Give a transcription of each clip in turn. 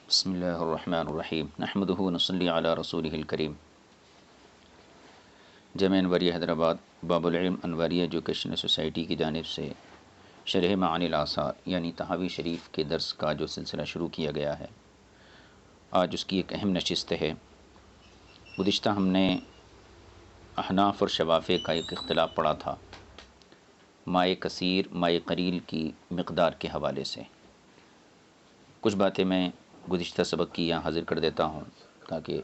بسم اللہ الرحمن الرحیم نحمدہ ونصلی علی رسولہ الکریم۔ جامعہ انوریہ حیدرآباد باب العلم انوریہ ایجوکیشنل سوسائٹی کی جانب سے شرح معانی الآثار یعنی طحاوی شریف کے درس کا جو سلسلہ شروع کیا گیا ہے، آج اس کی ایک اہم نشست ہے۔ گزشتہ ہم نے احناف اور شوافع کا ایک اختلاف پڑھا تھا مائع کثیر مائع قلیل کی مقدار کے حوالے سے۔ کچھ باتیں میں گزشتہ سبق کی یہاں حاضر کر دیتا ہوں تاکہ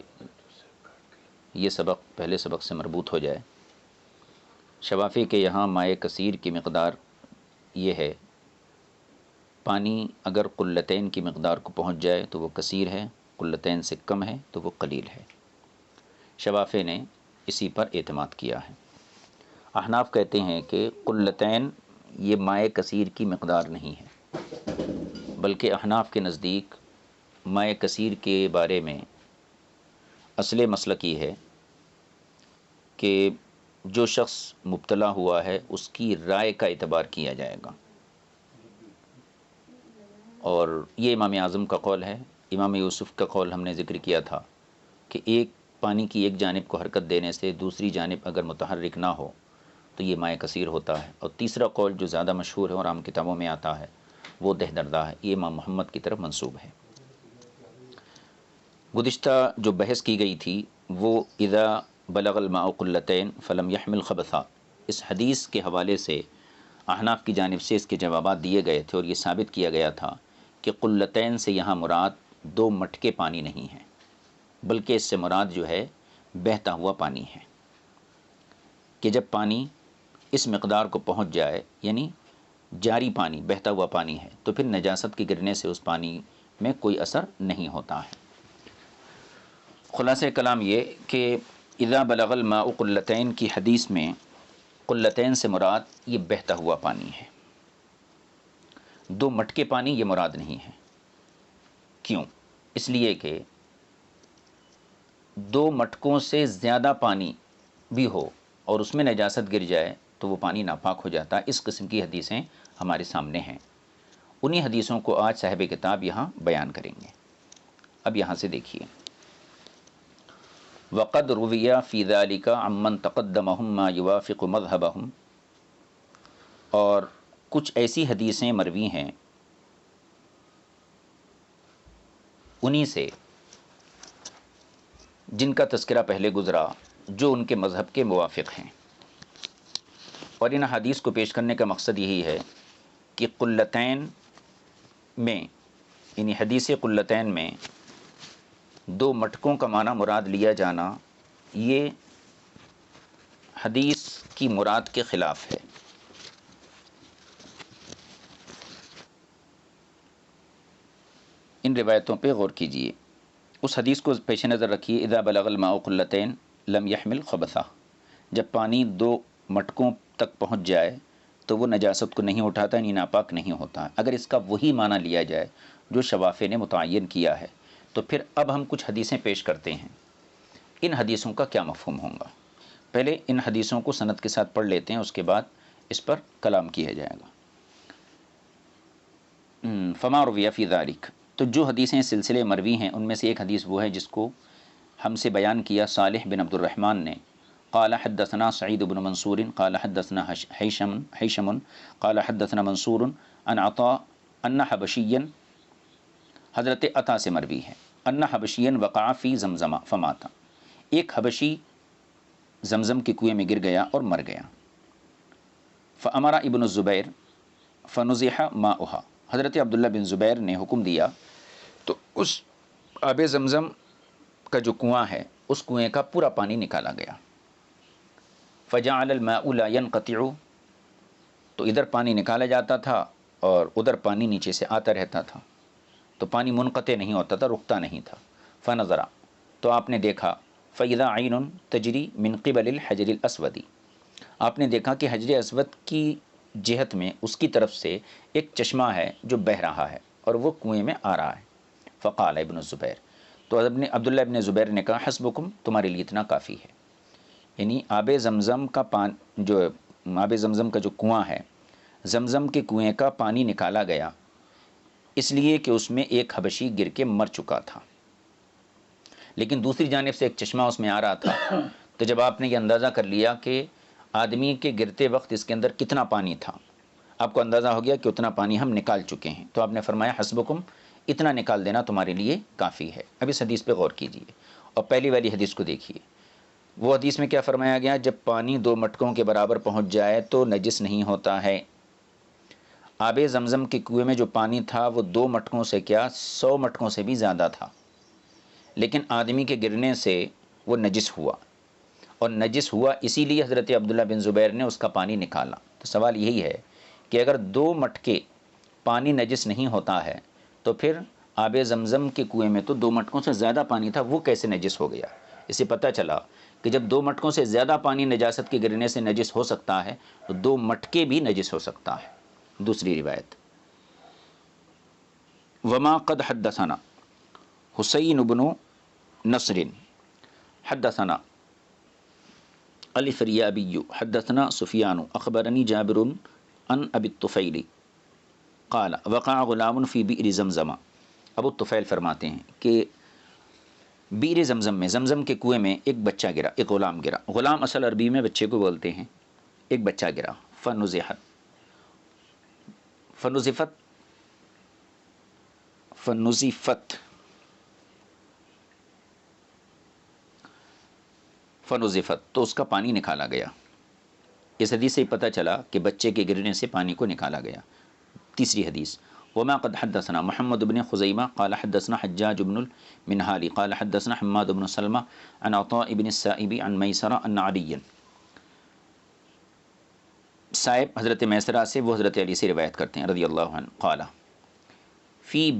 یہ سبق پہلے سبق سے مربوط ہو جائے۔ شوافع کے یہاں مائع کثیر کی مقدار یہ ہے، پانی اگر قلتین کی مقدار کو پہنچ جائے تو وہ کثیر ہے، قلتین سے کم ہے تو وہ قلیل ہے۔ شوافع نے اسی پر اعتماد کیا ہے۔ احناف کہتے ہیں کہ قلتین یہ مائع کثیر کی مقدار نہیں ہے، بلکہ احناف کے نزدیک مائع کثیر کے بارے میں اصل مسلک یہ ہے کہ جو شخص مبتلا ہوا ہے اس کی رائے کا اعتبار کیا جائے گا، اور یہ امام اعظم کا قول ہے۔ امام یوسف کا قول ہم نے ذکر کیا تھا کہ ایک پانی کی ایک جانب کو حرکت دینے سے دوسری جانب اگر متحرک نہ ہو تو یہ مائع کثیر ہوتا ہے، اور تیسرا قول جو زیادہ مشہور ہے اور عام کتابوں میں آتا ہے وہ دہدردہ ہے، یہ امام محمد کی طرف منسوب ہے۔ گزشتہ جو بحث کی گئی تھی وہ اذا بلغ الماء قلتین فلم يحمل خبثا، اس حدیث کے حوالے سے احناف کی جانب سے اس کے جوابات دیے گئے تھے، اور یہ ثابت کیا گیا تھا کہ قلتین سے یہاں مراد 2 مٹکے پانی نہیں ہے، بلکہ اس سے مراد جو ہے بہتا ہوا پانی ہے، کہ جب پانی اس مقدار کو پہنچ جائے یعنی جاری پانی بہتا ہوا پانی ہے تو پھر نجاست کے گرنے سے اس پانی میں کوئی اثر نہیں ہوتا ہے۔ خلاصہ کلام یہ کہ اذا بلغ الماء قلتین کی حدیث میں قلتین سے مراد یہ بہتا ہوا پانی ہے، 2 مٹکے پانی یہ مراد نہیں ہے۔ کیوں؟ اس لیے کہ 2 مٹکوں سے زیادہ پانی بھی ہو اور اس میں نجاست گر جائے تو وہ پانی ناپاک ہو جاتا ہے۔ اس قسم کی حدیثیں ہمارے سامنے ہیں، انہی حدیثوں کو آج صاحب کتاب یہاں بیان کریں گے۔ اب یہاں سے دیکھیے، وقد روی فی ذلک عمن تقدمہم ما یوافق مذہبہم، اور کچھ ایسی حدیثیں مروی ہیں انہی سے جن کا تذکرہ پہلے گزرا جو ان کے مذہب کے موافق ہیں، اور ان حدیث کو پیش کرنے کا مقصد یہی ہے کہ قلتین میں یعنی حدیث قلتین میں 2 مٹکوں کا معنی مراد لیا جانا یہ حدیث کی مراد کے خلاف ہے۔ ان روایتوں پہ غور کیجئے، اس حدیث کو پیش نظر رکھیے، اذا بلغ الماء قلتین لم يحمل خبثا، جب پانی 2 مٹکوں تک پہنچ جائے تو وہ نجاست کو نہیں اٹھاتا یعنی ناپاک نہیں ہوتا۔ اگر اس کا وہی معنی لیا جائے جو شوافع نے متعین کیا ہے تو پھر اب ہم کچھ حدیثیں پیش کرتے ہیں، ان حدیثوں کا کیا مفہوم ہوگا۔ پہلے ان حدیثوں کو سند کے ساتھ پڑھ لیتے ہیں، اس کے بعد اس پر کلام کیا جائے گا۔ فما روی فی ذلک، تو جو حدیثیں سلسلے مروی ہیں ان میں سے ایک حدیث وہ ہے جس کو ہم سے بیان کیا صالح بن عبد الرحمن نے، قال حدثنا سعید بن منصور قال حدثنا حیشم قال حدثنا منصور عن عطاء ان حبشیا، حضرت عطا سے مروی ہے، ان حبشیا وقع فی زمزم فمات، ایک حبشی زمزم کے کنویں میں گر گیا اور مر گیا۔ فامر ابن الزبیر فنزح ماؤہا، حضرت عبداللہ بن زبیر نے حکم دیا تو اس آب زمزم کا جو کنواں ہے اس کنویں کا پورا پانی نکالا گیا۔ فجعل الماء لا ينقطع، تو ادھر پانی نکالا جاتا تھا اور ادھر پانی نیچے سے آتا رہتا تھا، تو پانی منقطع نہیں ہوتا تھا، رکتا نہیں تھا۔ فنظر، تو آپ نے دیکھا، فإذا عین تجری من قبل الحجر الاسود، آپ نے دیکھا کہ حجر اسود کی جہت میں اس کی طرف سے ایک چشمہ ہے جو بہہ رہا ہے اور وہ کنویں میں آ رہا ہے۔ فقال ابن الزبیر، تو عبداللہ ابن زبیر نے کہا، حسبکم، تمہارے لیے اتنا کافی ہے، یعنی آب زمزم کا آب زمزم کا جو کنواں ہے، زمزم کے کنویں کا پانی نکالا گیا اس لیے کہ اس میں ایک حبشی گر کے مر چکا تھا، لیکن دوسری جانب سے ایک چشمہ اس میں آ رہا تھا۔ تو جب آپ نے یہ اندازہ کر لیا کہ آدمی کے گرتے وقت اس کے اندر کتنا پانی تھا، آپ کو اندازہ ہو گیا کہ اتنا پانی ہم نکال چکے ہیں، تو آپ نے فرمایا حسبکم، اتنا نکال دینا تمہارے لیے کافی ہے۔ اب اس حدیث پہ غور کیجیے اور پہلی والی حدیث کو دیکھیے۔ وہ حدیث میں کیا فرمایا گیا؟ جب پانی 2 مٹکوں کے برابر پہنچ جائے تو نجس نہیں ہوتا ہے۔ آب زمزم کے کنویں میں جو پانی تھا وہ 2 مٹکوں سے کیا 100 مٹکوں سے بھی زیادہ تھا، لیکن آدمی کے گرنے سے وہ نجس ہوا، اور نجس ہوا اسی لیے حضرت عبداللہ بن زبیر نے اس کا پانی نکالا۔ تو سوال یہی ہے کہ اگر 2 مٹکے پانی نجس نہیں ہوتا ہے تو پھر آب زمزم کے کنویں میں تو 2 مٹکوں سے زیادہ پانی تھا، وہ کیسے نجس ہو گیا؟ اسے پتہ چلا کہ جب 2 مٹکوں سے زیادہ پانی نجاست کے گرنے سے نجس ہو سکتا ہے تو 2 مٹکے بھی نجس ہو سکتا ہے۔ دوسری روایت، وما قد حدثنا حسین بن نصر حدثنا الفریابی حدثنا سفیان اخبرنی جابر عن ابی الطفیل قال وقع غلام فی بئر زمزم۔ ابو الطفیل فرماتے ہیں کہ بئر زمزم میں، زمزم کے کنویں میں ایک بچہ گرا، ایک غلام گرا۔ غلام اصل عربی میں بچے کو بولتے ہیں۔ ایک بچہ گرا، فنزحت تو اس کا پانی نکالا گیا۔ اس حدیث سے ہی پتہ چلا کہ بچے کے گرنے سے پانی کو نکالا گیا۔ تیسری حدیث، وما قد حدثنا محمد بن خزیمہ قال حدثنا حجاج بن المنہالی قال حدثنا حماد بن سلمہ عن عطاء بن السائب عن میسرہ ان علی، صاحب حضرت میسرہ سے، وہ حضرت علی سے روایت کرتے ہیں رضی اللہ عنہ، قال فی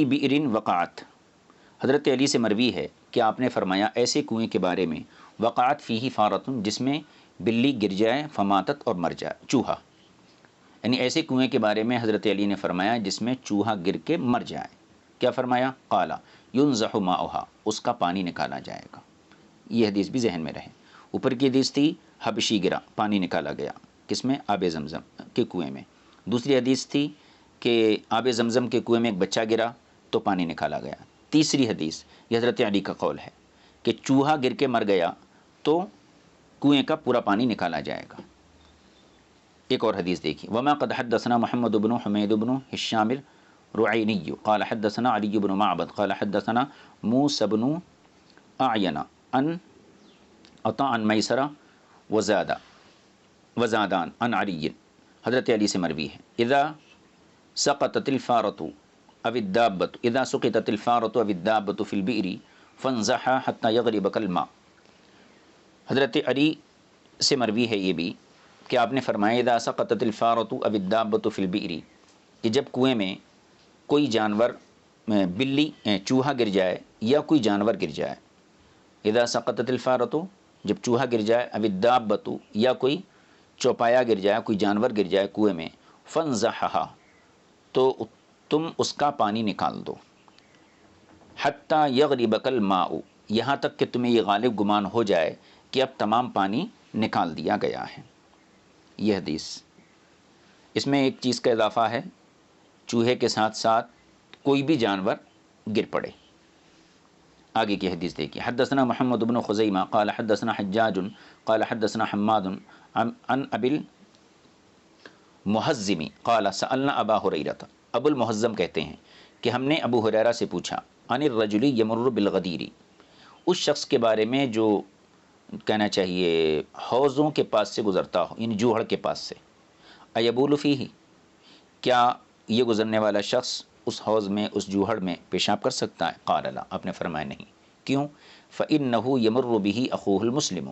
بئر وقعت، حضرت علی سے مروی ہے کہ آپ نے فرمایا ایسے کنویں کے بارے میں، وقعت فیہ فارتن، جس میں بلی گر جائے، فماتت، اور مر جائے، چوہا، یعنی ایسے کنویں کے بارے میں حضرت علی نے فرمایا جس میں چوہا گر کے مر جائے۔ کیا فرمایا؟ قالا ینزح ماؤہا، اس کا پانی نکالا جائے گا۔ یہ حدیث بھی ذہن میں رہے۔ اوپر کی حدیث تھی حبشی گرا، پانی نکالا گیا، کس میں؟ آب زمزم کے کنویں میں۔ دوسری حدیث تھی کہ آب زمزم کے کنویں میں ایک بچہ گرا تو پانی نکالا گیا۔ تیسری حدیث، یہ حضرت علی کا قول ہے کہ چوہا گر کے مر گیا تو کنویں کا پورا پانی نکالا جائے گا۔ ایک اور حدیث دیکھیں، وما قد حدثنا محمد بن حمید بن ہشام الرعینی قال حدثنا علی بن معبد قال حدثنا موسی بن اعین عن عطاء عن میسرہ وزادان عن علی، حضرت علی سے مروی ہے، اذا سقطت الفارۃ او الدابۃ فی البئر فانزحها حتى یغربک الماء۔ حضرت علی سے مروی ہے یہ بھی کہ آپ نے فرمایا اذا سقطت الفارۃ او الدابۃ فی البئر، کہ جب کنویں میں کوئی جانور، بلی، چوہا گر جائے یا کوئی جانور گر جائے، اذا سقطت الفارۃ، جب چوہا گر جائے، او الدابۃ، یا کوئی چوپایا گر جائے، کوئی جانور گر جائے کنویں میں، فانزحها، تو تم اس کا پانی نکال دو، حتی یغربک الماء، یہاں تک کہ تمہیں یہ غالب گمان ہو جائے کہ اب تمام پانی نکال دیا گیا ہے۔ یہ حدیث، اس میں ایک چیز کا اضافہ ہے، چوہے کے ساتھ ساتھ کوئی بھی جانور گر پڑے۔ آگے کی حدیث دیکھیے، حدثنا محمد بن خزیمہ قال حدثنا حجاج قال حدثنا حماد عن ابی المحزم قال سألنا ابا ہریرہ، ابو المحزم کہتے ہیں کہ ہم نے ابو ہریرہ سے پوچھا، عن الرجل یمر بالغدیر، اس شخص کے بارے میں جو کہنا چاہیے حوضوں کے پاس سے گزرتا ہو، یعنی جوہڑ کے پاس سے، ایبول فیہ، کیا یہ گزرنے والا شخص اس حوض میں، اس جوہڑ میں پیشاب کر سکتا ہے؟ قال لا، آپ نے فرمایا نہیں۔ کیوں؟ فإنہ یمر بہ اخوہ المسلم،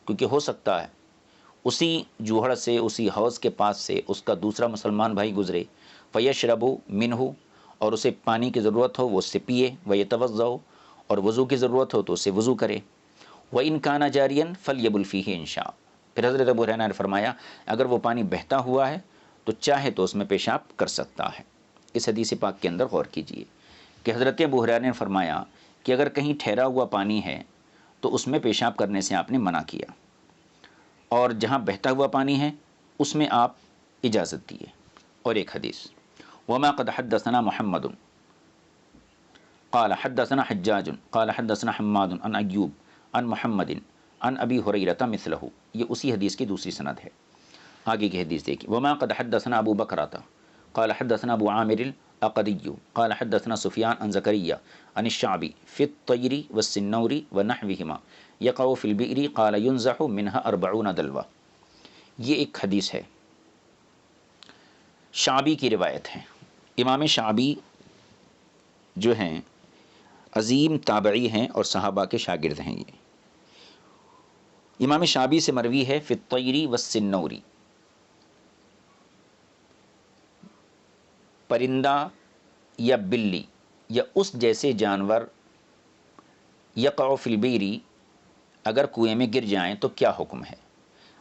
کیونکہ ہو سکتا ہے اسی جوہڑ سے، اسی حوض کے پاس سے اس کا دوسرا مسلمان بھائی گزرے، فیشرب منہ، اور اسے پانی کی ضرورت ہو وہ اس سے پیے، ویتوضأ، اور وضو کی ضرورت ہو تو اسے وضو کرے، وإن کان جاریا فلیبل فیہ ان شاء، پھر حضرت ابو ہریرہ نے فرمایا اگر وہ پانی بہتا ہوا ہے تو چاہے تو اس میں پیشاب کر سکتا ہے۔ اس حدیث پاک کے اندر غور کیجئے کہ حضرت ابو ہریرہ نے فرمایا کہ اگر کہیں ٹھہرا ہوا پانی ہے تو اس میں پیشاب کرنے سے آپ نے منع کیا، اور جہاں بہتا ہوا پانی ہے اس میں آپ اجازت دیے، اور ایک حدیث وما قد حدثنا محمد قال حدثنا حجاج قال حدثنا حماد عن ایوب عن محمد عن ابی ہریرہ مثلہ، یہ اسی حدیث کی دوسری سند ہے۔ آگے کی حدیث دیکھیں، وما قد حدثنا ابو بکرۃ قال حدثنا ابو عامر الاقدی قال حدثنا سفیان عن زکریا عن الشعبی فی الطیر والسنور ونحوہما یقع فی البئر قال ینزح منها 40 دلوہ۔ یہ ایک حدیث ہے، شعبی کی روایت ہے۔ امام شعبی جو ہیں عظیم تابعی ہیں اور صحابہ کے شاگرد ہیں۔ یہ امام شعبی سے مروی ہے فی الطیر والسنور، پرندہ یا بلی یا اس جیسے جانور یقع فی البئر اگر کنویں میں گر جائیں تو کیا حکم ہے۔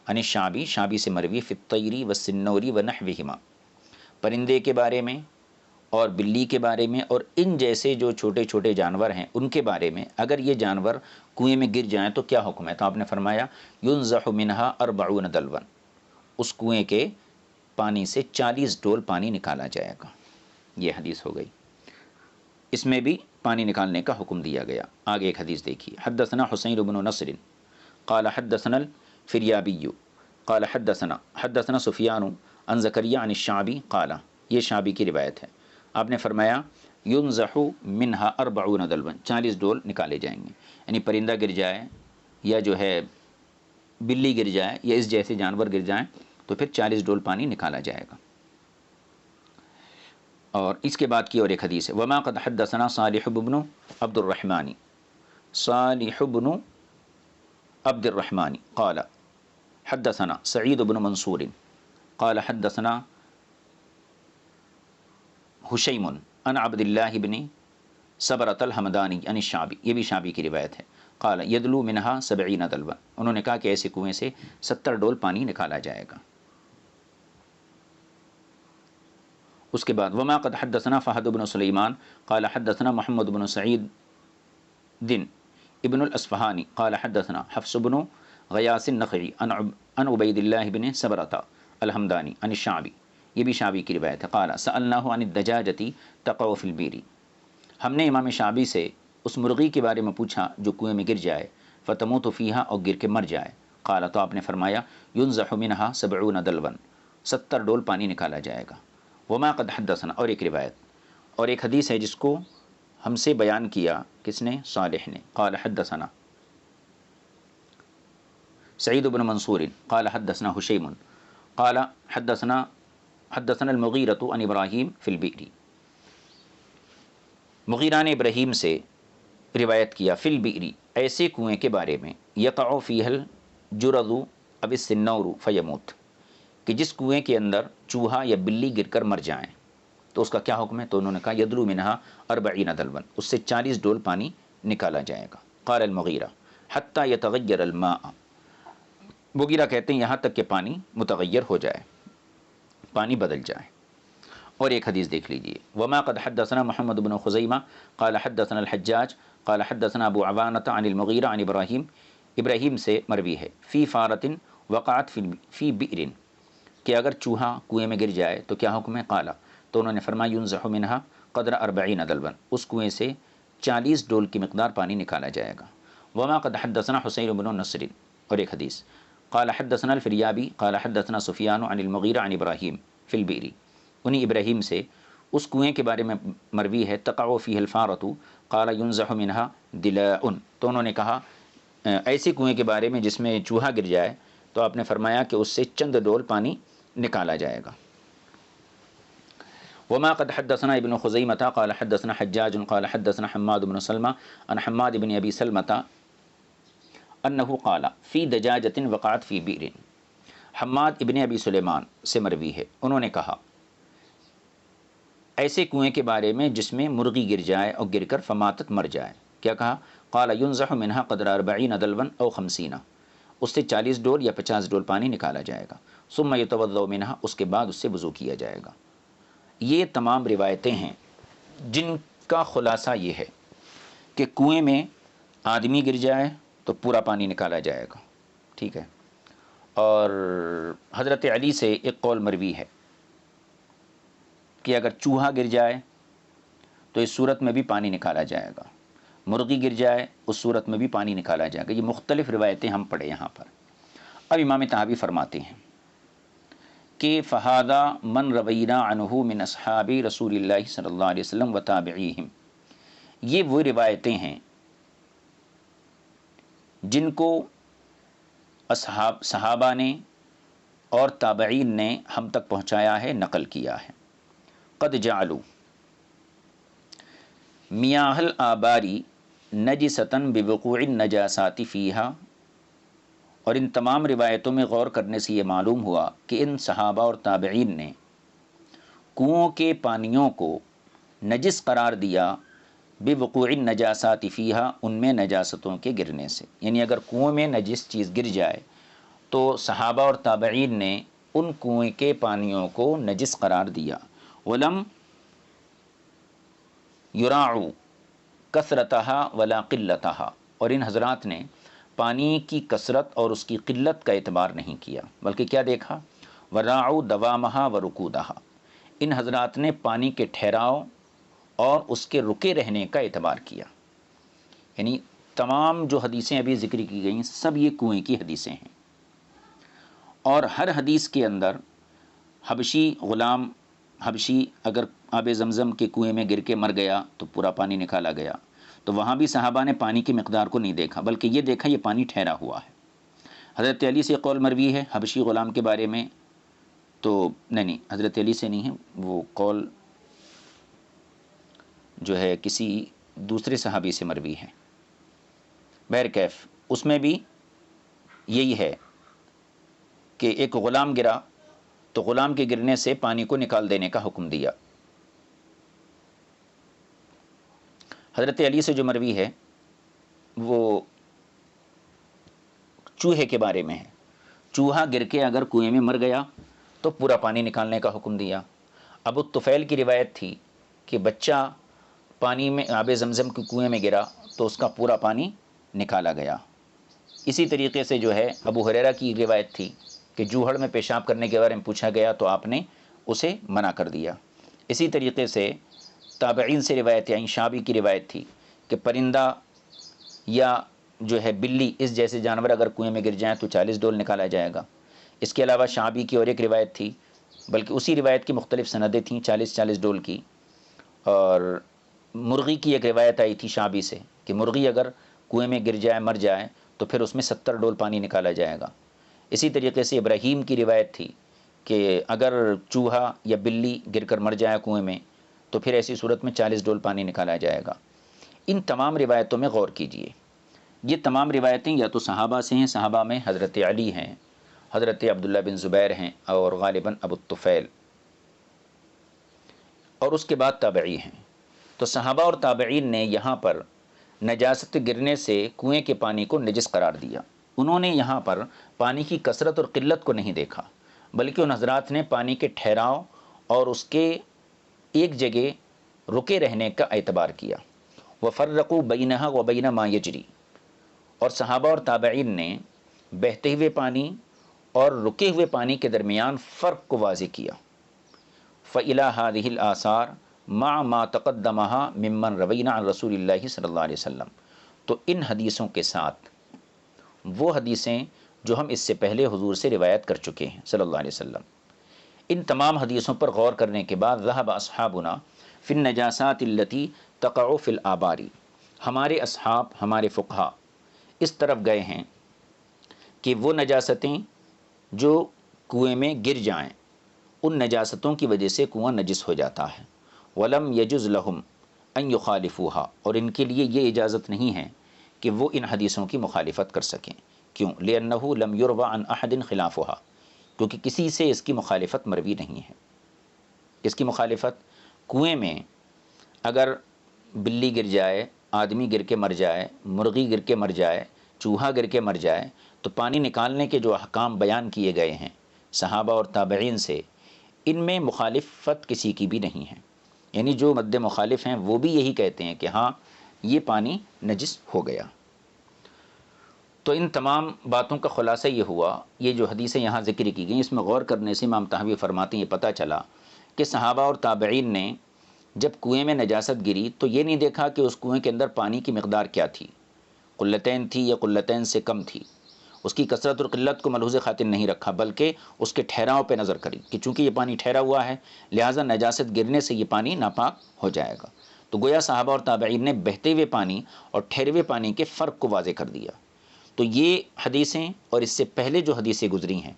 ان شعبی، شعبی سے مروی فی الطیر والسنور ونحوہما، پرندے کے بارے میں اور بلی کے بارے میں اور ان جیسے جو چھوٹے چھوٹے جانور ہیں ان کے بارے میں، اگر یہ جانور کنویں میں گر جائیں تو کیا حکم ہے۔ تو آپ نے فرمایا ینزح منها 40 دلوا، اس کنویں کے پانی سے 40 ڈول پانی نکالا جائے گا۔ یہ حدیث ہو گئی، اس میں بھی پانی نکالنے کا حکم دیا گیا۔ آگے ایک حدیث دیکھیے، حدثنا حسین بن نصر قال حدثنا الفریابی قال حدثنا سفیان عن زکریا عن الشعبی قال، یہ شعبی کی روایت ہے۔ آپ نے فرمایا ینزح منها 40 دلوا، 40 ڈول نکالے جائیں گے، یعنی پرندہ گر جائے یا جو ہے بلی گر جائے یا اس جیسے جانور گر جائیں تو پھر 40 ڈول پانی نکالا جائے گا۔ اور اس کے بعد کی اور ایک حدیث ہے، وما قد حدثنا صالح بن عبد الرحمن، صالح بن عبد الرحمن قال حدثنا سعید بن منصور قال حدثنا حشیم عن عبد اللہ بن صبرۃ الحمدانی عن الشعبی، یہ بھی شعبی کی روایت ہے۔ قال یدلو منها 70 دلوا، انہوں نے کہا کہ ایسے کنویں سے 70 ڈول پانی نکالا جائے گا۔ اس کے بعد وما قد حدثنا فہد بن سلیمان قال حدثنا محمد بن سعید ابن الاصفہانی قال حدثنا حفص بن غیاث النخعی عن عبید اللہ بن صبرۃ الحمدانی عن الشعبی، یہ بھی شعبی کی روایت ہے۔ قال سألناہ عن الدجاجۃ تقع فی البئر، ہم نے امام شعبی سے اس مرغی کے بارے میں پوچھا جو کنویں میں گر جائے، فتموت فیہا، اور گر کے مر جائے۔ قال، تو آپ نے فرمایا ینزح منها 70 دلوا، 70 ڈول پانی نکالا جائے گا۔ وما قد حدثنا، اور ایک روایت اور ایک حدیث ہے جس کو ہم سے بیان کیا کس نے؟ صالح نے۔ قال حدثنا سعید بن منصور قال حدثنا حشیم قال حدثنا المغیرۃ عن ابراہیم فی البئر، مغیرہ نے ابراہیم سے روایت کیا فی البئر، ایسے کنویں کے بارے میں، یقع فیہ الجرذ او السنور فیموت، کہ جس کنویں کے اندر چوہا یا بلی گر کر مر جائیں تو اس کا کیا حکم ہے؟ تو انہوں نے کہا یدلو منها 40 دلوا، اس سے 40 ڈول پانی نکالا جائے گا۔ قال المغیرہ حتی یتغیر الماء، مغیرہ کہتے ہیں یہاں تک کہ پانی متغیر ہو جائے، پانی بدل جائے۔ اور ایک حدیث دیکھ لیجئے، وما قد حدثنا محمد بن خزیمہ قال حدثنا الحجاج قال حدثنا ابو عوانۃ عن المغیرہ عن ابراہیم، ابراہیم سے مروی ہے، فی فارۃ وقعت فی بئر، کہ اگر چوہا کنویں میں گر جائے تو کیا حکم ہے؟ قال، تو انہوں نے فرمایا ینزح منها قدر 40 دلوا، اس کنویں سے 40 ڈول کی مقدار پانی نکالا جائے گا۔ وما قد حدثنا حسین بن نصر، اور ایک حدیث، قال حدثنا الفریابی قال حدثنا سفیان عن المغیرہ عن ابراہیم فی البئر، انہی ابراہیم سے اس کنویں کے بارے میں مروی ہے، تقع فیہ الفارۃ قال ینزح منها دلاء، تو انہوں نے کہا ایسے کنویں کے بارے میں جس میں چوہا گر جائے تو آپ نے فرمایا کہ اس سے چند ڈول پانی نکالا جائے گا۔ وما قد حدثنا ابن خزیمۃ قال حدثنا حجاج قال حدثنا حماد بن سلمہ عن حماد بن ابی سلمۃ انه قال فی دجاجۃ وقعت فی بئر، حماد ابن ابی سلیمان سے مروی ہے، انہوں نے کہا ایسے کنویں کے بارے میں جس میں مرغی گر جائے اور گر کر فماتت مر جائے، کیا کہا؟ قال ینزح منها قدر 40 دلوا او 50، اس سے 40 ڈول یا 50 ڈول پانی نکالا جائے گا، ثم یتوضا منها، اس کے بعد اس سے وضو کیا جائے گا۔ یہ تمام روایتیں ہیں جن کا خلاصہ یہ ہے کہ کنویں میں آدمی گر جائے تو پورا پانی نکالا جائے گا، ٹھیک ہے۔ اور حضرت علی سے ایک قول مروی ہے کہ اگر چوہا گر جائے تو اس صورت میں بھی پانی نکالا جائے گا، مرغی گر جائے اس صورت میں بھی پانی نکالا جائے گا۔ یہ مختلف روایتیں ہم پڑھے یہاں پر۔ اب امام طحاوی فرماتے ہیں کہ فہذا من روینا عنہ من اصحاب رسول اللہ صلی اللہ علیہ وسلم و تابعیہم، یہ وہ روایتیں ہیں جن کو صحابہ نے اور تابعین نے ہم تک پہنچایا ہے، نقل کیا ہے۔ قد جعلوا میاہ الآباری نجستاً بوقوع النجاسات فیہا، اور ان تمام روایتوں میں غور کرنے سے یہ معلوم ہوا کہ ان صحابہ اور تابعین نے کنوؤں کے پانیوں کو نجس قرار دیا بوقوع النجاسات فیہا، ان میں نجاستوں کے گرنے سے، یعنی اگر کنویں میں نجس چیز گر جائے تو صحابہ اور تابعین نے ان کنویں کے پانیوں کو نجس قرار دیا۔ ولم یراعوا کثرتها ولا قلتها، اور ان حضرات نے پانی کی کثرت اور اس کی قلت کا اعتبار نہیں کیا، بلکہ کیا دیکھا؟ وراعوا دوامها ورکودها، ان حضرات نے پانی کے ٹھہراؤ اور اس کے رکے رہنے کا اعتبار کیا۔ یعنی تمام جو حدیثیں ابھی ذکر کی گئیں سب یہ کنویں کی حدیثیں ہیں، اور ہر حدیث کے اندر حبشی غلام، حبشی اگر آب زمزم کے کنویں میں گر کے مر گیا تو پورا پانی نکالا گیا، تو وہاں بھی صحابہ نے پانی کی مقدار کو نہیں دیکھا، بلکہ یہ دیکھا یہ پانی ٹھہرا ہوا ہے۔ حضرت علی سے قول مروی ہے حبشی غلام کے بارے میں، تو نہیں حضرت علی سے نہیں ہے، وہ قول جو ہے کسی دوسرے صحابی سے مروی ہے۔ بہرکیف اس میں بھی یہی ہے کہ ایک غلام گرا تو غلام کے گرنے سے پانی کو نکال دینے کا حکم دیا۔ حضرت علی سے جو مروی ہے وہ چوہے کے بارے میں ہے، چوہا گر کے اگر کنویں میں مر گیا تو پورا پانی نکالنے کا حکم دیا۔ ابو الطفیل کی روایت تھی کہ بچہ پانی میں آب زمزم کے کنویں میں گرا تو اس کا پورا پانی نکالا گیا۔ اسی طریقے سے جو ہے ابو ہریرہ کی روایت تھی کہ جوہڑ میں پیشاب کرنے کے بارے میں پوچھا گیا تو آپ نے اسے منع کر دیا۔ اسی طریقے سے تابعین سے روایت آئیں، شعبی کی روایت تھی کہ پرندہ یا جو ہے بلی اس جیسے جانور اگر کنویں میں گر جائیں تو 40 ڈول نکالا جائے گا۔ اس کے علاوہ شعبی کی اور ایک روایت تھی، بلکہ اسی روایت کی مختلف سندیں تھیں 40 ڈول کی، اور مرغی کی ایک روایت آئی تھی شعبی سے کہ مرغی اگر کنویں میں گر جائے مر جائے تو پھر اس میں 70 ڈول پانی نکالا جائے گا۔ اسی طریقے سے ابراہیم کی روایت تھی کہ اگر چوہا یا بلی گر کر مر جائے کنویں میں تو پھر ایسی صورت میں 40 ڈول پانی نکالا جائے گا۔ ان تمام روایتوں میں غور کیجئے، یہ تمام روایتیں یا تو صحابہ سے ہیں، صحابہ میں حضرت علی ہیں، حضرت عبداللہ بن زبیر ہیں، اور غالباً ابو الطفیل، اور اس کے بعد تابعی ہیں۔ تو صحابہ اور تابعین نے یہاں پر نجاست گرنے سے کنویں کے پانی کو نجس قرار دیا۔ انہوں نے یہاں پر پانی کی کثرت اور قلت کو نہیں دیکھا، بلکہ ان حضرات نے پانی کے ٹھہراؤ اور اس کے ایک جگہ رکے رہنے کا اعتبار کیا۔ وَفَرَّقُوا بَيْنَهَا وَبَيْنَ مَا يَجْرِي، اور صحابہ اور تابعین نے بہتے ہوئے پانی اور رکے ہوئے پانی کے درمیان فرق کو واضح کیا۔ فَإِلَى هَذِهِ الْآثَارِ مَعَ مَا تَقَدَّمَهَا مِمَّنْ رَوَيْنَا عَنْ رَسُولِ اللَّهِ صلی اللہ علیہ وسلم، تو ان حدیثوں کے ساتھ وہ حدیثیں جو ہم اس سے پہلے حضور سے روایت کر چکے ہیں صلی اللہ علیہ وسلم، ان تمام حدیثوں پر غور کرنے کے بعد ذهب اصحابنا فی النجاسات التي تقع فی الآبار، ہمارے اصحاب ہمارے فقہا اس طرف گئے ہیں کہ وہ نجاستیں جو کنویں میں گر جائیں ان نجاستوں کی وجہ سے کنواں نجس ہو جاتا ہے۔ ولم یجز لہم ان یخالفوها، اور ان کے لیے یہ اجازت نہیں ہے کہ وہ ان حدیثوں کی مخالفت کر سکیں۔ کیوں؟ لأنہ لم یروى عن احد خلافها، کیونکہ کسی سے اس کی مخالفت مروی نہیں ہے۔ اس کی مخالفت کنویں میں اگر بلی گر جائے، آدمی گر کے مر جائے، مرغی گر کے مر جائے، چوہا گر کے مر جائے، تو پانی نکالنے کے جو احکام بیان کیے گئے ہیں صحابہ اور تابعین سے، ان میں مخالفت کسی کی بھی نہیں ہے۔ یعنی جو مد مخالف ہیں وہ بھی یہی کہتے ہیں کہ ہاں یہ پانی نجس ہو گیا۔ تو ان تمام باتوں کا خلاصہ یہ ہوا، یہ جو حدیثیں یہاں ذکر کی گئیں اس میں غور کرنے سے امام طحاوی فرماتے ہیں یہ پتہ چلا کہ صحابہ اور تابعین نے جب کنویں میں نجاست گری تو یہ نہیں دیکھا کہ اس کنویں کے اندر پانی کی مقدار کیا تھی، قلتین تھی یا قلتین سے کم تھی، اس کی کثرت اور قلت کو ملحوظ خاطر نہیں رکھا، بلکہ اس کے ٹھہراؤ پہ نظر کری کہ چونکہ یہ پانی ٹھہرا ہوا ہے لہٰذا نجاست گرنے سے یہ پانی ناپاک ہو جائے گا۔ تو گویا صحابہ اور تابعین نے بہتے ہوئے پانی اور ٹھہرے ہوئے پانی کے فرق کو واضح کر دیا۔ تو یہ حدیثیں اور اس سے پہلے جو حدیثیں گزری ہیں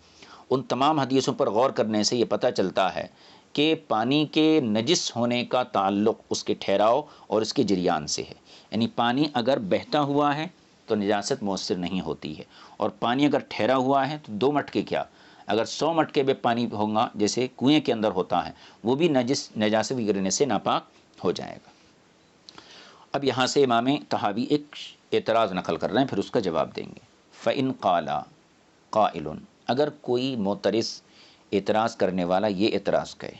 ان تمام حدیثوں پر غور کرنے سے یہ پتہ چلتا ہے کہ پانی کے نجس ہونے کا تعلق اس کے ٹھہراؤ اور اس کے جریان سے ہے، یعنی پانی اگر بہتا ہوا ہے تو نجاست مؤثر نہیں ہوتی ہے، اور پانی اگر ٹھہرا ہوا ہے تو 2 مٹکے کیا، اگر 100 مٹکے میں پانی ہوگا جیسے کنویں کے اندر ہوتا ہے وہ بھی نجاست گرنے سے ناپاک ہو جائے گا۔ اب یہاں سے امام طحاوی ایک اعتراض نقل کر رہے ہیں، پھر اس کا جواب دیں گے۔ فَإِنْ قَالَ قَائِلٌ، اگر کوئی معترض اعتراض کرنے والا یہ اعتراض کرے،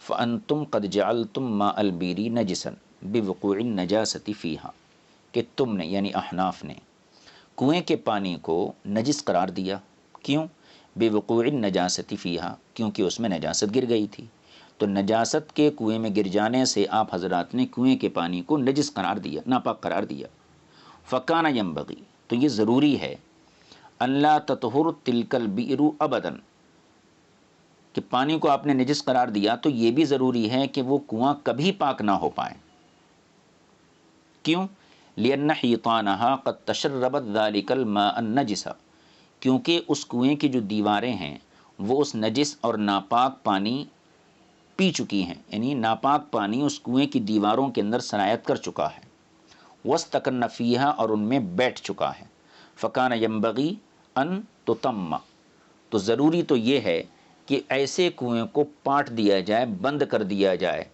فَأَنْتُمْ قَدْ جَعَلْتُمْ مَاءَ الْبِئْرِ نَجِسًا بِوُقُوعِ النَّجَاسَةِ فِيهَا، کہ تم نے یعنی احناف نے کنویں کے پانی کو نجس قرار دیا، کیوں؟ بِوُقُوعِ النَّجَاسَةِ فِيهَا، کیونکہ اس میں نجاست گر گئی تھی، تو نجاست کے کنویں میں گر جانے سے آپ حضرات نے کنویں کے پانی کو نجس قرار دیا، ناپاک قرار دیا۔ فَكَانَ يَنبَغِي، تو یہ ضروری ہے، أَن لَا تَطْهُرْ تِلْكَ الْبِئْرُ أَبَدًا، کہ پانی کو آپ نے نجس قرار دیا تو یہ بھی ضروری ہے کہ وہ کنواں کبھی پاک نہ ہو پائے، کیوں؟ لِأَنَّ حِيطَانَهَا قَدْ تَشَرَّبَتْ ذَلِكَ الْمَاءَ النَّجِسَ، کیونکہ اس کنویں کی جو دیواریں ہیں وہ اس نجس اور ناپاک پانی پی چکی ہیں، یعنی ناپاک پانی اس کنویں کی دیواروں کے اندر سرایت کر چکا ہے، وَاسْتَكَنَّ فِيهَا، اور ان میں بیٹھ چکا ہے۔ فَكَانَ يَنبَغِي أَن تُتَمَّ، تو ضروری تو یہ ہے کہ ایسے کنویں کو پاٹ دیا جائے، بند کر دیا جائے،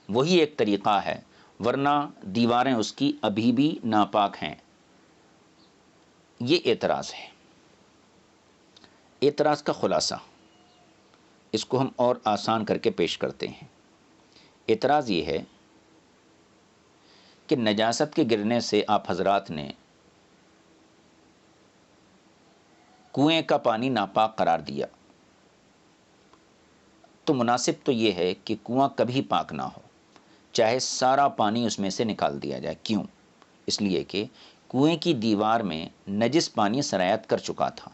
وہی ایک طریقہ ہے، ورنہ دیواریں اس کی ابھی بھی ناپاک ہیں۔ یہ اعتراض ہے۔ اعتراض کا خلاصہ اس کو ہم اور آسان کر کے پیش کرتے ہیں۔ اعتراض یہ ہے کہ نجاست کے گرنے سے آپ حضرات نے کنویں کا پانی ناپاک قرار دیا، تو مناسب تو یہ ہے کہ کنواں کبھی پاک نہ ہو، چاہے سارا پانی اس میں سے نکال دیا جائے۔ کیوں؟ اس لیے کہ کنویں کی دیوار میں نجس پانی سرایت کر چکا تھا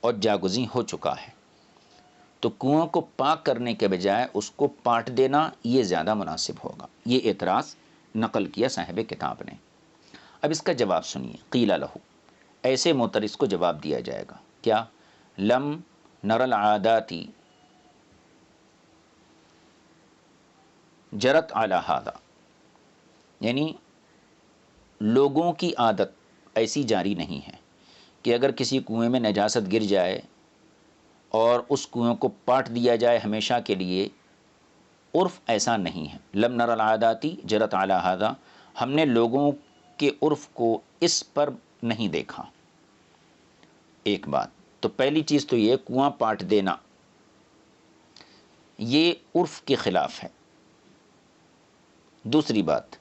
اور جاگزیں ہو چکا ہے، تو کنواں کو پاک کرنے کے بجائے اس کو پاٹ دینا یہ زیادہ مناسب ہوگا۔ یہ اعتراض نقل کیا صاحب کتاب نے۔ اب اس کا جواب سنیے۔ قیل لہ، ایسے معترض کو جواب دیا جائے گا کیا؟ لم نر العاداتی جرت علی ھذا، یعنی لوگوں کی عادت ایسی جاری نہیں ہے کہ اگر کسی کنویں میں نجاست گر جائے اور اس کنویں کو پاٹ دیا جائے ہمیشہ کے لیے، عرف ایسا نہیں ہے۔ لم نر العاداتی جرت علی ھذا، ہم نے لوگوں کے عرف کو اس پر نہیں دیکھا۔ ایک بات تو پہلی چیز تو یہ کنواں پاٹ دینا یہ عرف کے خلاف ہے۔ دوسری بات،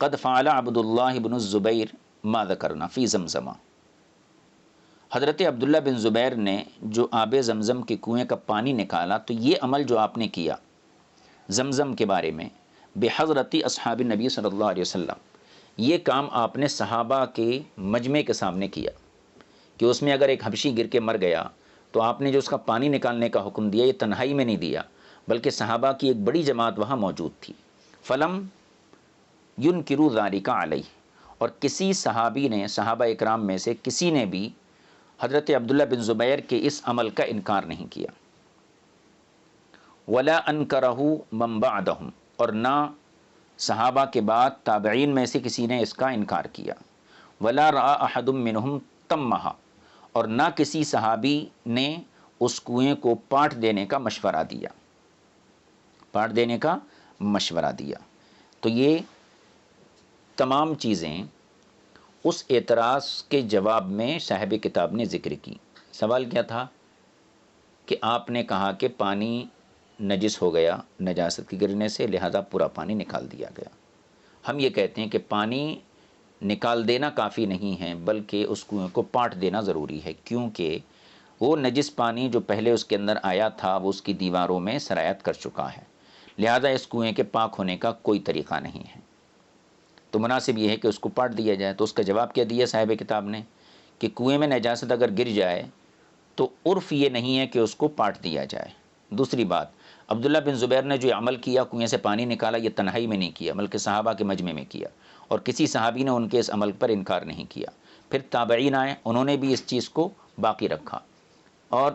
قد فعل عبداللہ بن الزبیر ما ذکرنا فی زمزمہ، حضرت عبداللہ بن زبیر نے جو آب زمزم کے کنویں کا پانی نکالا تو یہ عمل جو آپ نے کیا زمزم کے بارے میں، بحضرت اصحاب نبی صلی اللہ علیہ وسلم، یہ کام آپ نے صحابہ کے مجمع کے سامنے کیا، کہ اس میں اگر ایک حبشی گر کے مر گیا تو آپ نے جو اس کا پانی نکالنے کا حکم دیا یہ تنہائی میں نہیں دیا، بلکہ صحابہ کی ایک بڑی جماعت وہاں موجود تھی۔ فلم ينکروا ذلک علیہ، اور کسی صحابی نے، صحابہ اکرام میں سے کسی نے بھی حضرت عبداللہ بن زبیر کے اس عمل کا انکار نہیں کیا۔ ولا انکرہ من بعدہم، اور نہ صحابہ کے بعد تابعین میں سے کسی نے اس کا انکار کیا۔ ولا رأى احد منہم تمہا، اور نہ کسی صحابی نے اس کنویں کو پاٹ دینے کا مشورہ دیا، پاٹ دینے کا مشورہ دیا۔ تو یہ تمام چیزیں اس اعتراض کے جواب میں صاحب کتاب نے ذکر کی۔ سوال کیا تھا کہ آپ نے کہا کہ پانی نجس ہو گیا نجاست کے گرنے سے، لہذا پورا پانی نکال دیا گیا۔ ہم یہ کہتے ہیں کہ پانی نکال دینا کافی نہیں ہے، بلکہ اس کنویں کو پاٹ دینا ضروری ہے، کیونکہ وہ نجس پانی جو پہلے اس کے اندر آیا تھا وہ اس کی دیواروں میں سرایت کر چکا ہے، لہذا اس کنویں کے پاک ہونے کا کوئی طریقہ نہیں ہے، تو مناسب یہ ہے کہ اس کو پاٹ دیا جائے۔ تو اس کا جواب کیا دیا صاحب کتاب نے کہ کنویں میں نجاست اگر گر جائے تو عرف یہ نہیں ہے کہ اس کو پاٹ دیا جائے۔ دوسری بات، عبداللہ بن زبیر نے جو عمل کیا کنویں سے پانی نکالا، یہ تنہائی میں نہیں کیا بلکہ صحابہ کے مجمع میں کیا، اور کسی صحابی نے ان کے اس عمل پر انکار نہیں کیا۔ پھر تابعین آئے، انہوں نے بھی اس چیز کو باقی رکھا، اور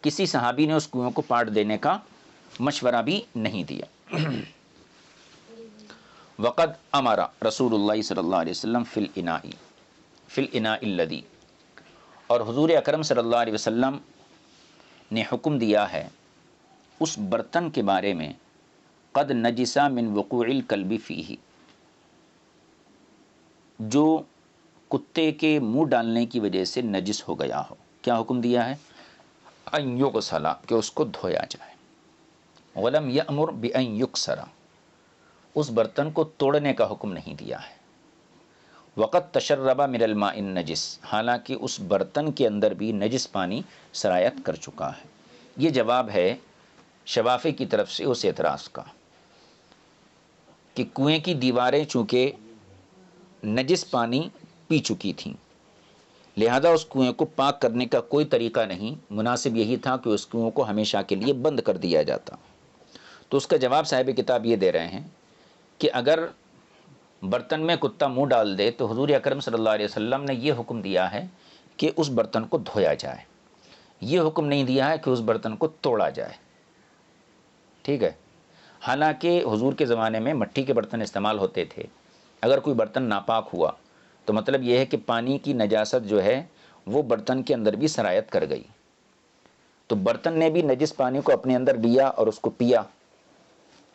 کسی صحابی نے اس کنویں کو پاٹ دینے کا مشورہ بھی نہیں دیا۔ وقد امر رسول اللہ صلی اللہ علیہ وسلم فی الاناء الذی، اور حضور اکرم صلی اللہ علیہ وسلم نے حکم دیا ہے اس برتن کے بارے میں قد نجسا من وقوع الکلب فیہ، جو کتے کے منہ ڈالنے کی وجہ سے نجس ہو گیا ہو۔ کیا حکم دیا ہے؟ ان یغسل، کہ اس کو دھویا جائے۔ ولم یأمر بان یکسر، اس برتن کو توڑنے کا حکم نہیں دیا ہے۔ وقت تشرب من الماء النجس، حالانکہ اس برتن کے اندر بھی نجس پانی سرایت کر چکا ہے۔ یہ جواب ہے شوافی کی طرف سے اس اعتراض کا کہ کنویں کی دیواریں چونکہ نجس پانی پی چکی تھیں، لہذا اس کنویں کو پاک کرنے کا کوئی طریقہ نہیں، مناسب یہی تھا کہ اس کنویں کو ہمیشہ کے لیے بند کر دیا جاتا۔ تو اس کا جواب صاحب کتاب یہ دے رہے ہیں کہ اگر برتن میں کتا منہ ڈال دے تو حضور اکرم صلی اللہ علیہ وسلم نے یہ حکم دیا ہے کہ اس برتن کو دھویا جائے، یہ حکم نہیں دیا ہے کہ اس برتن کو توڑا جائے۔ ٹھیک ہے، حالانکہ حضور کے زمانے میں مٹی کے برتن استعمال ہوتے تھے، اگر کوئی برتن ناپاک ہوا تو مطلب یہ ہے کہ پانی کی نجاست جو ہے وہ برتن کے اندر بھی سرایت کر گئی، تو برتن نے بھی نجس پانی کو اپنے اندر لیا اور اس کو پیا،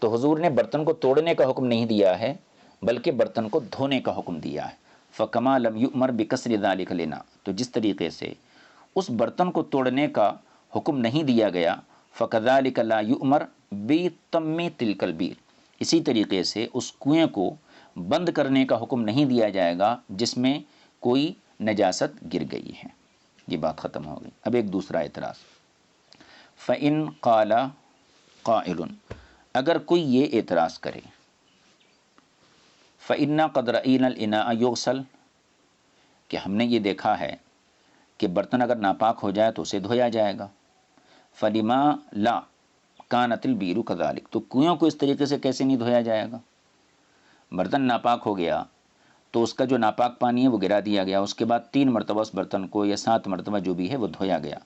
تو حضور نے برتن کو توڑنے کا حکم نہیں دیا ہے بلکہ برتن کو دھونے کا حکم دیا ہے۔ فَكَمَا لَمْ يُؤْمَرْ بِكَسْرِ ذَلِكَ لِنَا، تو جس طریقے سے اس برتن کو توڑنے کا حکم نہیں دیا گیا، فَكَذَلِكَ لَا يُؤْمَرْ بِتَمِّ تِلْكَ الْبِئْرِ، اسی طریقے سے اس کنویں کو بند کرنے کا حکم نہیں دیا جائے گا جس میں کوئی نجاست گر گئی ہے۔ یہ بات ختم ہو گئی۔ اب ایک دوسرا اعتراض، فَإِن قَالَ قَائِلٌ، اگر کوئی یہ اعتراض کرے فَإِنَّا قَدْ رَأَيْنَا الْإِنَاءَ يُغْسَلُ، کہ ہم نے یہ دیکھا ہے کہ برتن اگر ناپاک ہو جائے تو اسے دھویا جائے گا، فَلِمَا لَا كَانَتِ الْبِئْرُ كَذَلِكَ، تو کنویں کو اس طریقے سے کیسے نہیں دھویا جائے گا؟ برتن ناپاک ہو گیا تو اس کا جو ناپاک پانی ہے وہ گرا دیا گیا، اس کے بعد 3 مرتبہ اس برتن کو یا 7 مرتبہ جو بھی ہے وہ دھویا گیا،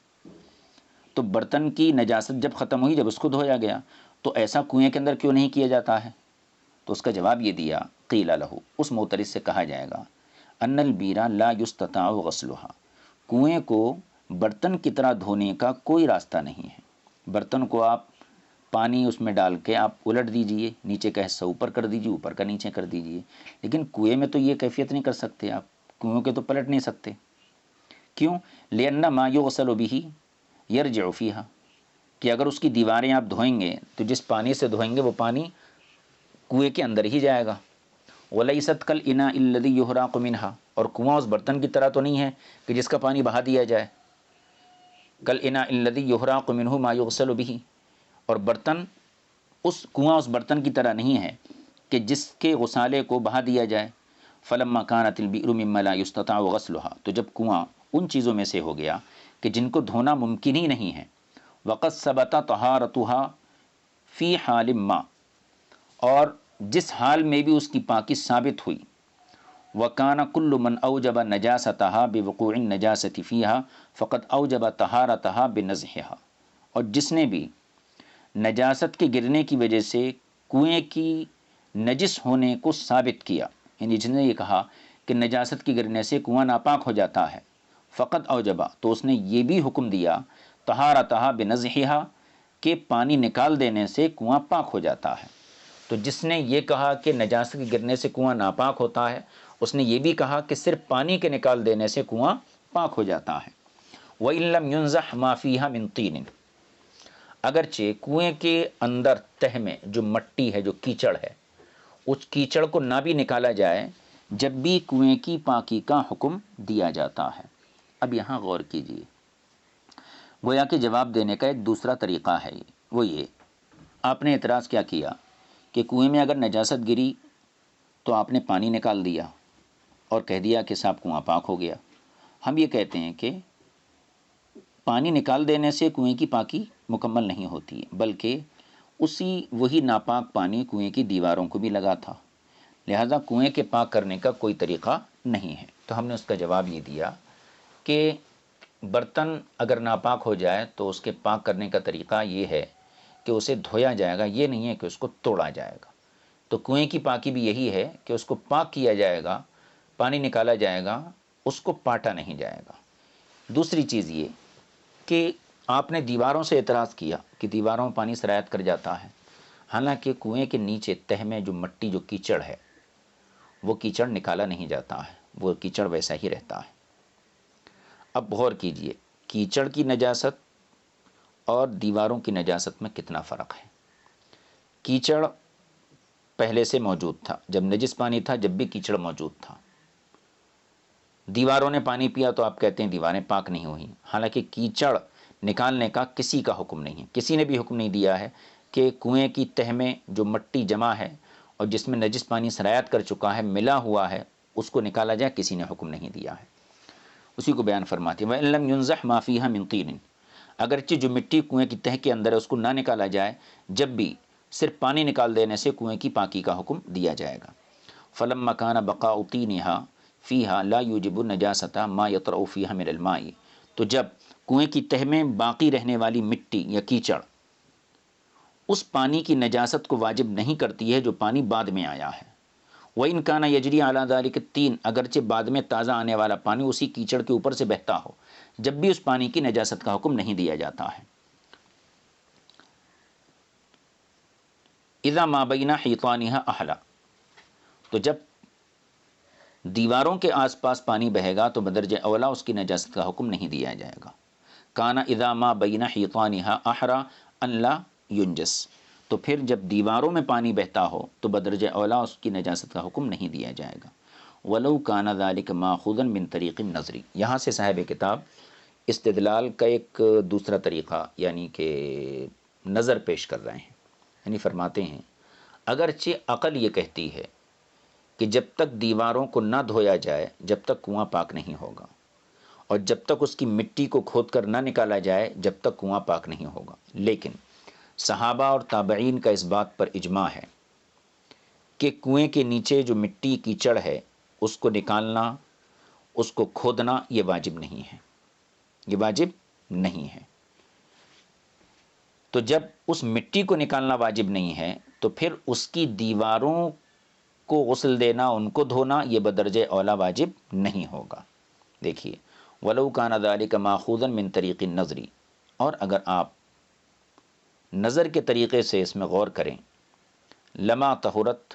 تو برتن کی نجاست جب ختم ہوئی، جب اس کو دھویا گیا، تو ایسا کنویں کے اندر کیوں نہیں کیا جاتا ہے؟ تو اس کا جواب یہ دیا، قیل لہ، اس معترض سے کہا جائے گا، ان البیرا لا یستطاع غسلها، کنویں کو برتن کی طرح دھونے کا کوئی راستہ نہیں ہے۔ برتن کو آپ پانی اس میں ڈال کے آپ الٹ دیجئے، نیچے کا حصہ اوپر کر دیجئے، اوپر کا نیچے کر دیجئے، لیکن کنویں میں تو یہ کیفیت نہیں کر سکتے آپ، کنویں کے تو پلٹ نہیں سکتے۔ کیوں؟ لأن ما یغسل به یرجع فیہا، کہ اگر اس کی دیواریں آپ دھوئیں گے تو جس پانی سے دھوئیں گے وہ پانی کنویں کے اندر ہی جائے گا۔ وَلَيْسَتْ كَالْإِنَاءِ الَّذِي يُحْرَقُ مِنْهَا، اور کنواں اس برتن کی طرح تو نہیں ہے کہ جس کا پانی بہا دیا جائے۔ كَالْإِنَاءِ الَّذِي يُحْرَقُ مِنْهُ مَا يُغْسَلُ بِهِ، اور برتن کنواں اس برتن کی طرح نہیں ہے کہ جس کے غسالے کو بہا دیا جائے۔ فَلَمَّا كَانَتِ الْبِئْرُ مِمَّا لَا يُسْتَطَاعُ غَسْلُهَا، تو جب کنواں ان چیزوں میں سے ہو گیا کہ جن کو دھونا ممکن ہی نہیں ہے، وَقَدْ ثَبَتَ طَهَارَتُهَا فِي حَالٍ مَّا، اور جس حال میں بھی اس کی پاکی ثابت ہوئی، وَكَانَ كُلُّ مَنْ أَوْجَبَ نَجَاسَتَهَا بِوُقُوعِ النَّجَاسَةِ فِيهَا فَقَدْ أَوْجَبَ طَهَارَتَهَا بِنَزْعِهَا، اور جس نے بھی نجاست کے گرنے کی وجہ سے کنویں کی نجس ہونے کو ثابت کیا، یعنی جس نے یہ کہا کہ نجاست کے گرنے سے کنواں ناپاک ہو جاتا ہے، فقط اوجبا، تو اس نے یہ بھی حکم دیا، طہارتها بنزحها، کہ پانی نکال دینے سے کنواں پاک ہو جاتا ہے۔ تو جس نے یہ کہا کہ نجاست کے گرنے سے کنواں ناپاک ہوتا ہے، اس نے یہ بھی کہا کہ صرف پانی کے نکال دینے سے کنواں پاک ہو جاتا ہے۔ وَإِن لَّمْ يُنزَحْ مَا فِيهَا مِن طِينٍ، اگرچہ کنویں کے اندر تہ میں جو مٹی ہے، جو کیچڑ ہے، اس کیچڑ کو نہ بھی نکالا جائے جب بھی کنویں کی پاکی کا حکم دیا جاتا ہے۔ اب یہاں غور کیجئے، گویا کہ جواب دینے کا ایک دوسرا طریقہ ہے وہ یہ، آپ نے اعتراض کیا کیا کہ کنویں میں اگر نجاست گری تو آپ نے پانی نکال دیا اور کہہ دیا کہ صاحب کنواں پاک ہو گیا۔ ہم یہ کہتے ہیں کہ پانی نکال دینے سے کنویں کی پاکی مکمل نہیں ہوتی ہے، بلکہ وہی ناپاک پانی کنویں کی دیواروں کو بھی لگا تھا، لہذا کنویں کے پاک کرنے کا کوئی طریقہ نہیں ہے۔ تو ہم نے اس کا جواب یہ دیا کہ برتن اگر ناپاک ہو جائے تو اس کے پاک کرنے کا طریقہ یہ ہے کہ اسے دھویا جائے گا، یہ نہیں ہے کہ اس کو توڑا جائے گا۔ تو کنویں کی پاکی بھی یہی ہے کہ اس کو پاک کیا جائے گا، پانی نکالا جائے گا، اس کو پاٹا نہیں جائے گا۔ دوسری چیز یہ کہ آپ نے دیواروں سے اعتراض کیا کہ دیواروں میں پانی سرایت کر جاتا ہے، حالانکہ کنویں کے نیچے تہ میں جو مٹی جو کیچڑ ہے وہ کیچڑ نکالا نہیں جاتا ہے، وہ کیچڑ ویسا ہی رہتا ہے۔ اب غور کیجئے، کیچڑ کی نجاست اور دیواروں کی نجاست میں کتنا فرق ہے۔ کیچڑ پہلے سے موجود تھا، جب نجس پانی تھا جب بھی کیچڑ موجود تھا۔ دیواروں نے پانی پیا تو آپ کہتے ہیں دیواریں پاک نہیں ہوئیں، حالانکہ کیچڑ نکالنے کا کسی کا حکم نہیں ہے، کسی نے بھی حکم نہیں دیا ہے کہ کنویں کی تہ میں جو مٹی جمع ہے اور جس میں نجس پانی سرایت کر چکا ہے، ملا ہوا ہے، اس کو نکالا جائے، کسی نے حکم نہیں دیا ہے۔ اسی کو بیان فرماتے ہیں وَإِن لَّمْ يُنزَحْ مَا فِيهَا مِن طِينٍ، اگرچہ جو مٹی کنویں کی تہ کے اندر ہے اس کو نہ نکالا جائے، جب بھی صرف پانی نکال دینے سے کنویں کی پاکی کا حکم دیا جائے گا۔ فَلَمَّا كَانَ بَقَاءُ طِينِهَا فِيهَا لَا يُوجِبُ النَّجَاسَةَ مَا يَطْرَأُ فِيهَا مِنَ الْمَاءِ، تو جب کنویں کی تہ میں باقی رہنے والی مٹی یا کیچڑ اس پانی کی نجاست کو واجب نہیں کرتی ہے جو پانی بعد میں آیا ہے، وَإِن كَانَ يَجْرِي عَلَى ذَلِكَ الطِّينُ، اگرچہ بعد میں تازہ آنے والا پانی اسی کیچڑ کے اوپر سے بہتا ہو، جب بھی اس پانی کی نجاست کا حکم نہیں دیا جاتا ہے۔ اذا ما بین حیطانها احلا، تو جب دیواروں کے آس پاس پانی بہے گا تو بدرجہ اولا اس کی نجاست کا حکم نہیں دیا جائے گا۔ کانا اذا ما بین حیطانها احرا ان لا ینجس، تو پھر جب دیواروں میں پانی بہتا ہو تو بدرجہ اولا اس کی نجاست کا حکم نہیں دیا جائے گا۔ ولو کان ذلک ماخوذا من طریق النظر، یہاں سے صاحب کتاب استدلال کا ایک دوسرا طریقہ یعنی کہ نظر پیش کر رہے ہیں، یعنی فرماتے ہیں اگرچہ عقل یہ کہتی ہے کہ جب تک دیواروں کو نہ دھویا جائے جب تک کنواں پاک نہیں ہوگا، اور جب تک اس کی مٹی کو کھود کر نہ نکالا جائے جب تک کنواں پاک نہیں ہوگا، لیکن صحابہ اور تابعین کا اس بات پر اجماع ہے کہ کنویں کے نیچے جو مٹی کیچڑ ہے اس کو نکالنا، اس کو کھودنا یہ واجب نہیں ہے، یہ واجب نہیں ہے۔ تو جب اس مٹی کو نکالنا واجب نہیں ہے تو پھر اس کی دیواروں کو غسل دینا، ان کو دھونا یہ بدرجہ اولا واجب نہیں ہوگا۔ دیکھیے وَلَوْ كَانَ ذَلِكَ مَأْخُوذًا مِن طَرِيقِ النَّظْرِ، اور اگر آپ نظر کے طریقے سے اس میں غور کریں، لما طہرت،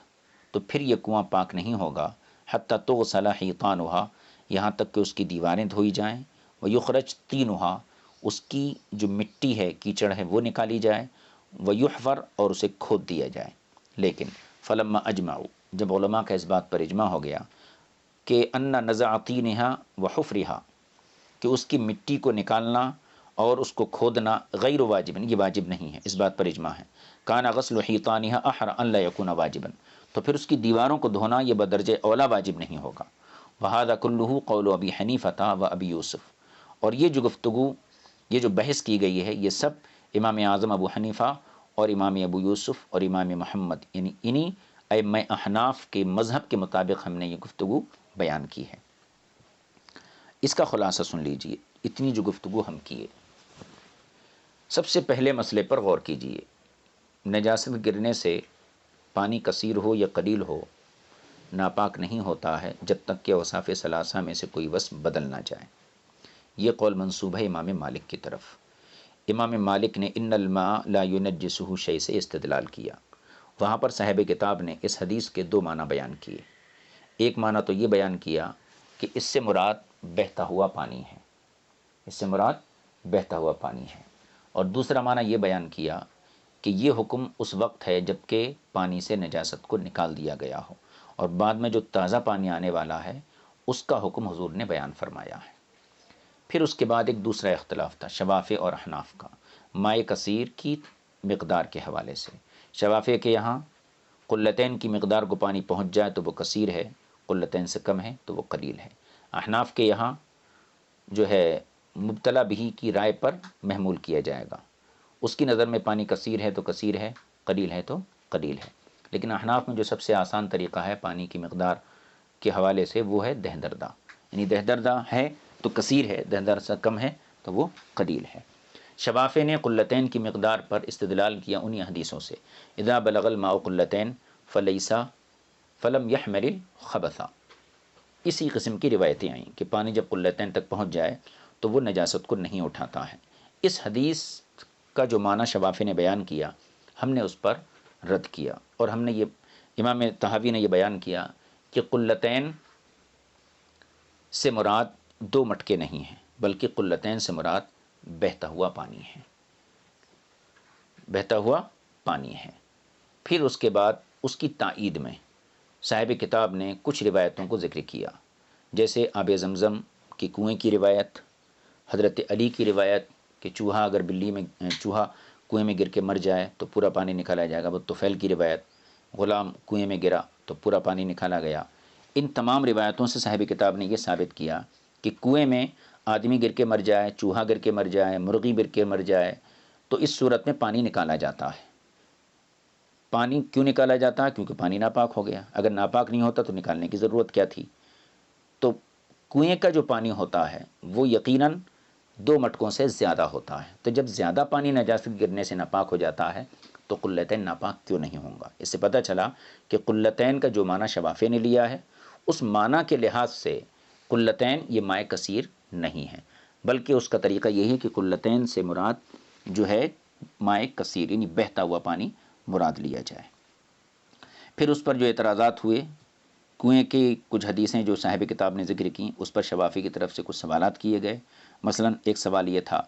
تو پھر یہ کنواں پاک نہیں ہوگا، حتی تغسل حیطانها، یہاں تک کہ اس کی دیواریں دھوئی جائیں، ویخرج طینها، اس کی جو مٹی ہے کیچڑ ہے وہ نکالی جائے، ویحفر، اور اسے کھود دیا جائے۔ لیکن فلما اجمعوا، جب علماء کا اس بات پر اجماع ہو گیا کہ ان نزع طینها وحفرها، کہ اس کی مٹی کو نکالنا اور اس کو کھودنا غیر واجب، یہ واجب نہیں ہے، اس بات پر اجماع ہے، کان غسل حیطانها احرى ان لا يكون واجبا، تو پھر اس کی دیواروں کو دھونا یہ بدرجہ اولا واجب نہیں ہوگا۔ وهذا كله قول ابی حنیفہ و ابی یوسف، اور یہ جو گفتگو، یہ جو بحث کی گئی ہے، یہ سب امام اعظم ابو حنیفہ اور امام ابو یوسف اور امام محمد، یعنی انہی ائمہ احناف کے مذہب کے مطابق ہم نے یہ گفتگو بیان کی ہے۔ اس کا خلاصہ سن لیجئے، اتنی جو گفتگو ہم کیے، سب سے پہلے مسئلے پر غور کیجئے، نجاست گرنے سے پانی کثیر ہو یا قلیل ہو ناپاک نہیں ہوتا ہے جب تک کہ اوصاف ثلاثہ میں سے کوئی وصف بدل نہ جائے۔ یہ قول منسوب ہے امام مالک کی طرف۔ امام مالک نے ان الماء لا ينجسه شیء سے استدلال کیا، وہاں پر صاحب کتاب نے اس حدیث کے دو معنی بیان کیے۔ ایک معنی تو یہ بیان کیا کہ اس سے مراد بہتا ہوا پانی ہے، اس سے مراد بہتا ہوا پانی ہے، اور دوسرا معنی یہ بیان کیا کہ یہ حکم اس وقت ہے جب کہ پانی سے نجاست کو نکال دیا گیا ہو، اور بعد میں جو تازہ پانی آنے والا ہے اس کا حکم حضور نے بیان فرمایا ہے۔ پھر اس کے بعد ایک دوسرا اختلاف تھا شوافع اور احناف کا مائع کثیر کی مقدار کے حوالے سے۔ شوافع کے یہاں قلتین کی مقدار کو پانی پہنچ جائے تو وہ کثیر ہے، قلتین سے کم ہے تو وہ قلیل ہے۔ احناف کے یہاں جو ہے مبتلا بہی کی رائے پر محمول کیا جائے گا، اس کی نظر میں پانی کثیر ہے تو کثیر ہے، قلیل ہے تو قلیل ہے۔ لیکن احناف میں جو سب سے آسان طریقہ ہے پانی کی مقدار کے حوالے سے وہ ہے دہ دردہ، یعنی دہ دردہ ہے تو کثیر ہے، دہ دردہ سے کم ہے تو وہ قلیل ہے۔ شوافع نے قلتین کی مقدار پر استدلال کیا انہی حدیثوں سے، اذا بلغ الماء قلتین فلیسا فلم یحمل الخبث، اسی قسم کی روایتیں آئیں کہ پانی جب قلتین تک پہنچ جائے تو وہ نجاست کو نہیں اٹھاتا ہے۔ اس حدیث کا جو معنی شوافع نے بیان کیا ہم نے اس پر رد کیا، اور ہم نے یہ امام طحاوی نے یہ بیان کیا کہ قلتین سے مراد 2 مٹکے نہیں ہیں، بلکہ قلتین سے مراد بہتا ہوا پانی ہے، بہتا ہوا پانی ہے۔ پھر اس کے بعد اس کی تائید میں صاحب کتاب نے کچھ روایتوں کو ذکر کیا، جیسے آب زمزم کی کنویں کی روایت، حضرت علی کی روایت کہ چوہا اگر چوہا کنویں میں گر کے مر جائے تو پورا پانی نکالا جائے گا، وہ طفیل کی روایت، غلام کنویں میں گرا تو پورا پانی نکالا گیا۔ ان تمام روایتوں سے صاحب کتاب نے یہ ثابت کیا کہ کنویں میں آدمی گر کے مر جائے، چوہا گر کے مر جائے، مرغی گر کے مر جائے تو اس صورت میں پانی نکالا جاتا ہے۔ پانی کیوں نکالا جاتا ہے؟ کیونکہ پانی ناپاک ہو گیا، اگر ناپاک نہیں ہوتا تو نکالنے کی ضرورت کیا تھی؟ تو کنویں کا جو پانی ہوتا ہے وہ یقیناً 2 مٹکوں سے زیادہ ہوتا ہے، تو جب زیادہ پانی نجاست گرنے سے ناپاک ہو جاتا ہے تو قلتین ناپاک کیوں نہیں ہوں گا؟ اس سے پتہ چلا کہ قلتین کا جو معنی شوافع نے لیا ہے اس معنی کے لحاظ سے قلتین یہ مائع کثیر نہیں ہے، بلکہ اس کا طریقہ یہی ہے کہ قلتین سے مراد جو ہے مائع کثیر یعنی بہتا ہوا پانی مراد لیا جائے۔ پھر اس پر جو اعتراضات ہوئے، کنویں کی کچھ حدیثیں جو صاحب کتاب نے ذکر کیں اس پر شوافی کی طرف سے کچھ سوالات کیے گئے۔ مثلا ایک سوال یہ تھا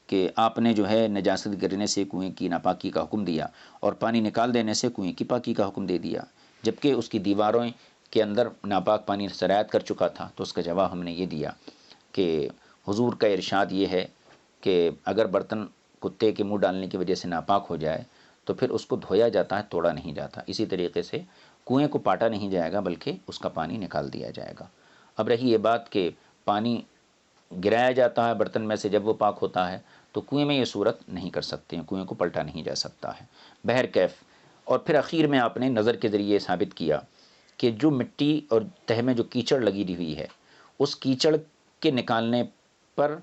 کہ آپ نے جو ہے نجاست گرنے سے کنویں کی ناپاکی کا حکم دیا اور پانی نکال دینے سے کنویں کی پاکی کا حکم دے دیا، جبکہ اس کی دیواروں کے اندر ناپاک پانی سرایت کر چکا تھا۔ تو اس کا جواب ہم نے یہ دیا کہ حضور کا ارشاد یہ ہے کہ اگر برتن کتے کے منہ ڈالنے کی وجہ سے ناپاک ہو جائے تو پھر اس کو دھویا جاتا ہے، توڑا نہیں جاتا۔ اسی طریقے سے کنویں کو پاٹا نہیں جائے گا بلکہ اس کا پانی نکال دیا جائے گا۔ اب رہی یہ بات کہ پانی گرایا جاتا ہے برتن میں سے جب وہ پاک ہوتا ہے تو کنویں میں یہ صورت نہیں کر سکتے ہیں، کنویں کو پلٹا نہیں جا سکتا ہے بہرکیف۔ اور پھر اخیر میں آپ نے نظر کے ذریعے ثابت کیا کہ جو مٹی اور تہ میں جو کیچڑ لگی ہوئی ہے اس کیچڑ کے نکالنے پر،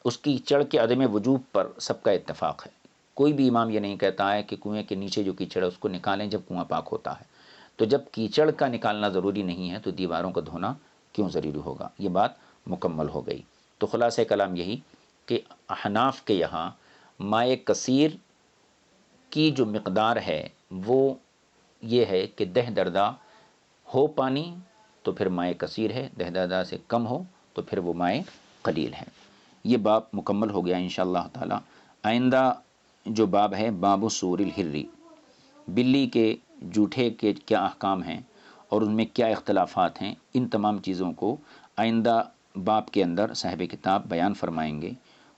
اس کیچڑ کے عدم وجوب پر سب کا اتفاق ہے۔ کوئی بھی امام یہ نہیں کہتا ہے کہ کنویں کے نیچے جو کیچڑ ہے اس کو نکالیں جب کنواں پاک ہوتا ہے، تو جب کیچڑ کا نکالنا ضروری نہیں ہے تو دیواروں کا دھونا کیوں ضروری ہوگا؟ یہ بات مکمل ہو گئی۔ تو خلاصہ کلام یہی کہ احناف کے یہاں مائع کثیر کی جو مقدار ہے وہ یہ ہے کہ دہ دردہ ہو پانی تو پھر مائع کثیر ہے، دہ دردہ سے کم ہو تو پھر وہ مائع قلیل ہے۔ یہ باب مکمل ہو گیا انشاءاللہ تعالی۔ آئندہ جو باب ہے باب سور الحری، بلی کے جوٹھے کے کیا احکام ہیں اور ان میں کیا اختلافات ہیں، ان تمام چیزوں کو آئندہ باب کے اندر صاحب کتاب بیان فرمائیں گے۔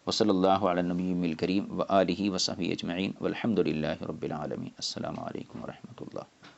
وصلی اللہ علی النبی الکریم و آلہ و صحبہ اجمعین والحمد للہ رب العالمین۔ السلام علیکم ورحمۃ اللہ۔